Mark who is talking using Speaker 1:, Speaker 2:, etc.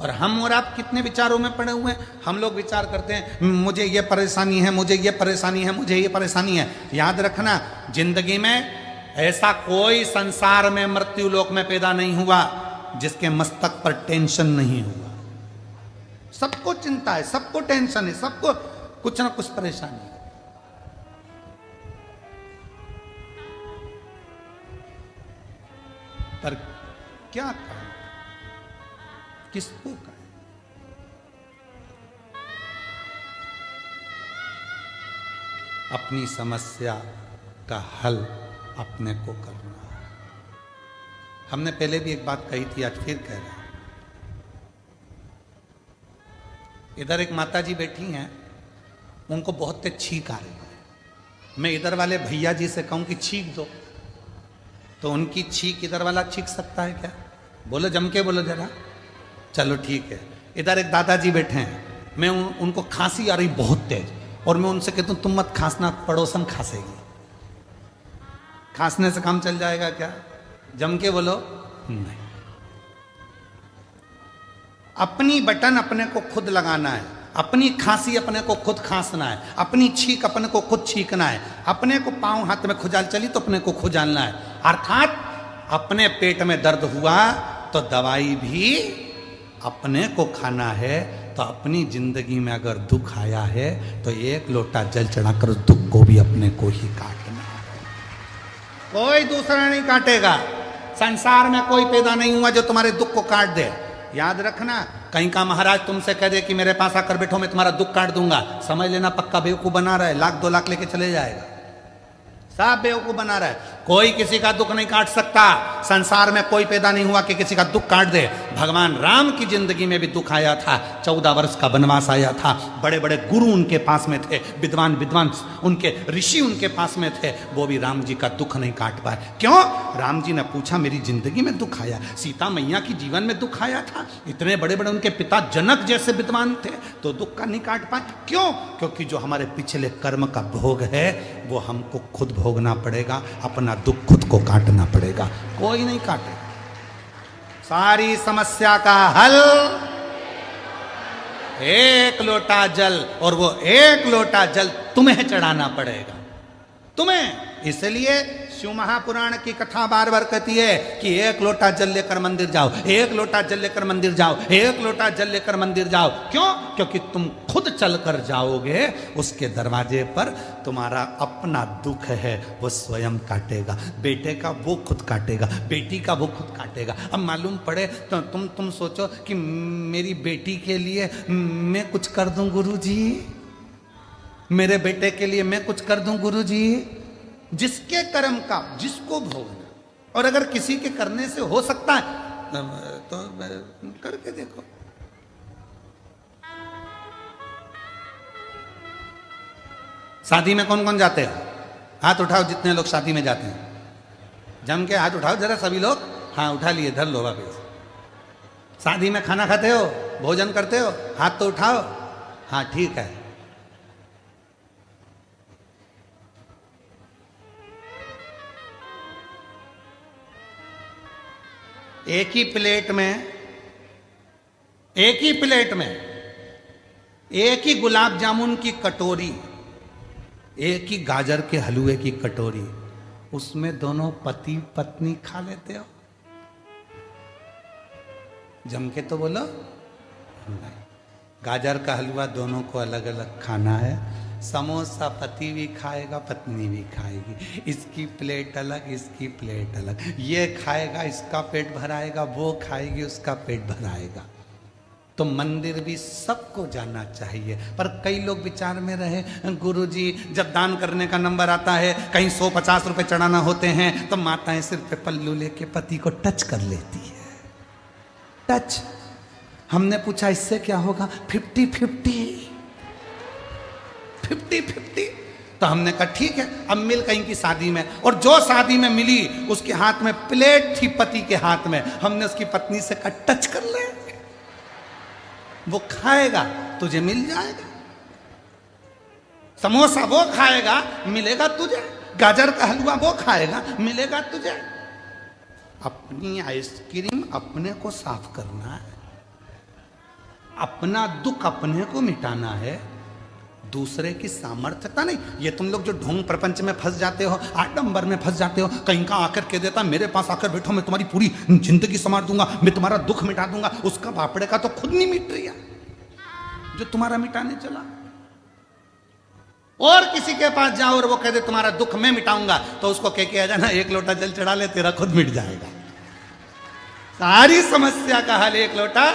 Speaker 1: और हम और आप कितने विचारों में पड़े हुए हैं। हम लोग विचार करते हैं मुझे ये परेशानी है, मुझे ये परेशानी है, मुझे ये परेशानी है। याद रखना, जिंदगी में ऐसा कोई संसार में मृत्यु लोक में पैदा नहीं हुआ जिसके मस्तक पर टेंशन नहीं हुआ। सबको चिंता है, सबको टेंशन है, सबको कुछ ना कुछ परेशानी है। पर क्या करें, किसको करें? अपनी समस्या का हल अपने को करना है। हमने पहले भी एक बात कही थी, आज फिर कह रहे हैं। इधर एक माता जी बैठी हैं, उनको बहुत तेज छींक आ रही है। मैं इधर वाले भैया जी से कहूं कि छींक दो, तो उनकी छींक इधर वाला छींक सकता है क्या? बोलो, जम के बोलो जरा। चलो ठीक है। इधर एक दादाजी बैठे हैं, मैं उनको खांसी आ रही बहुत तेज, और मैं उनसे कहता हूं तुम मत खांसना, पड़ोसन खांसेगी। खांसने से काम चल जाएगा क्या? जम के बोलो नहीं। अपनी बटन अपने को खुद लगाना है, अपनी खांसी अपने को खुद खांसना है, अपनी छींक अपने को खुद छींकना है, अपने को पांव हाथ में खुजाल चली तो अपने को खुजालना है। अर्थात अपने पेट में दर्द हुआ तो दवाई भी अपने को खाना है। तो अपनी जिंदगी में अगर दुख आया है तो एक लोटा जल चढ़ाकर उस दुख को भी अपने को ही काटना है, कोई दूसरा नहीं काटेगा। संसार में कोई पैदा नहीं हुआ जो तुम्हारे दुख को काट दे। याद रखना, कहीं का महाराज तुमसे कह दे कि मेरे पास आकर बैठो मैं तुम्हारा दुख काट दूंगा, समझ लेना पक्का बेवकूफ बना रहा है, 1-2 लाख लेके चले जाएगा। सब बेवकूफ बना रहा है। कोई किसी का दुख नहीं काट सकता। संसार में कोई पैदा नहीं हुआ कि किसी का दुख काट दे। भगवान राम की जिंदगी में भी दुख आया था, 14 वर्ष का वनवास आया था, बड़े बड़े गुरु उनके पास में थे, विद्वान विद्वान उनके ऋषि उनके पास में थे, वो भी राम जी का दुख नहीं काट पाए। क्यों? राम जी ने पूछा मेरी जिंदगी में दुख आया, सीता मैया की जीवन में दुख आया था, इतने बड़े बड़े उनके पिता जनक जैसे विद्वान थे, तो दुख का नहीं काट पाए। क्यों? क्योंकि जो हमारे पिछले कर्म का भोग है वो हमको खुद भोगना पड़ेगा, अपना दुख खुद को काटना पड़ेगा, कोई नहीं काटेगा। सारी समस्या का हल एक लोटा जल, और वो एक लोटा जल तुम्हें चढ़ाना पड़ेगा, तुम्हें। इसलिए शिव महापुराण की कथा बार बार कहती है कि एक लोटा जल लेकर मंदिर जाओ, एक लोटा जल लेकर मंदिर जाओ, एक लोटा जल लेकर मंदिर जाओ। क्यों? क्योंकि तुम खुद चलकर जाओगे, उसके दरवाजे पर तुम्हारा अपना दुख है वो स्वयं काटेगा। बेटे का वो खुद काटेगा, बेटी का वो खुद काटेगा। अब मालूम पड़े तो तुम सोचो कि मेरी बेटी के लिए मैं कुछ कर दूं गुरुजी, मेरे बेटे के लिए मैं कुछ कर दूं गुरुजी। जिसके कर्म का जिसको भोगना, और अगर किसी के करने से हो सकता है तो करके देखो। शादी में कौन कौन जाते हैं? हाथ उठाओ जितने लोग शादी में जाते हैं, जम के हाथ उठाओ जरा सभी लोग। हाँ उठा लिए, धर लो वापिस। शादी में खाना खाते हो, भोजन करते हो, हाथ तो उठाओ। हाँ ठीक है। एक ही प्लेट में एक ही गुलाब जामुन की कटोरी, एक ही गाजर के हलवे की कटोरी, उसमें दोनों पति पत्नी खा लेते हो? जम के तो बोलो नहीं। गाजर का हलवा दोनों को अलग अलग खाना है। समोसा पति भी खाएगा, पत्नी भी खाएगी, इसकी प्लेट अलग, इसकी प्लेट अलग। ये खाएगा, इसका पेट भराएगा, वो खाएगी, उसका पेट भराएगा। तो मंदिर भी सबको जाना चाहिए। पर कई लोग विचार में रहे, गुरुजी जब दान करने का नंबर आता है, कहीं 150 रुपए चढ़ाना होते हैं, तो माताएं सिर पे पल्लू लेके पति को टच कर लेती है। टच। हमने पूछा इससे क्या होगा? 50-50। तो हमने कहा ठीक है, अब मिल कहीं की शादी में, और जो शादी में मिली उसके हाथ में प्लेट थी, पति के हाथ में, हमने उसकी पत्नी से कहा टच कर ले, वो खाएगा तुझे मिल जाएगा। समोसा वो खाएगा मिलेगा तुझे, गाजर का हलवा वो खाएगा मिलेगा तुझे। अपनी आइसक्रीम अपने को साफ करना है। अपना दुख अपने को मिटाना है, दूसरे की सामर्थ्यता नहीं। ये तुम लोग जो ढोंग प्रपंच में फंस जाते हो, आडंबर में फंस जाते हो, कहीं का आकर कह देता मेरे पास आकर बैठो, मैं तुम्हारी पूरी जिंदगी संवार दूंगा, मैं तुम्हारा दुख मिटा दूंगा। उसका बापड़े का तो खुद नहीं मिट रही जो तुम्हारा मिटाने चला। और किसी के पास जाओ और वो कह दे तुम्हारा दुख मैं मिटाऊंगा, तो उसको कह के आ जाना एक लोटा जल चढ़ा ले, तेरा खुद मिट जाएगा। सारी समस्या का हल एक लोटा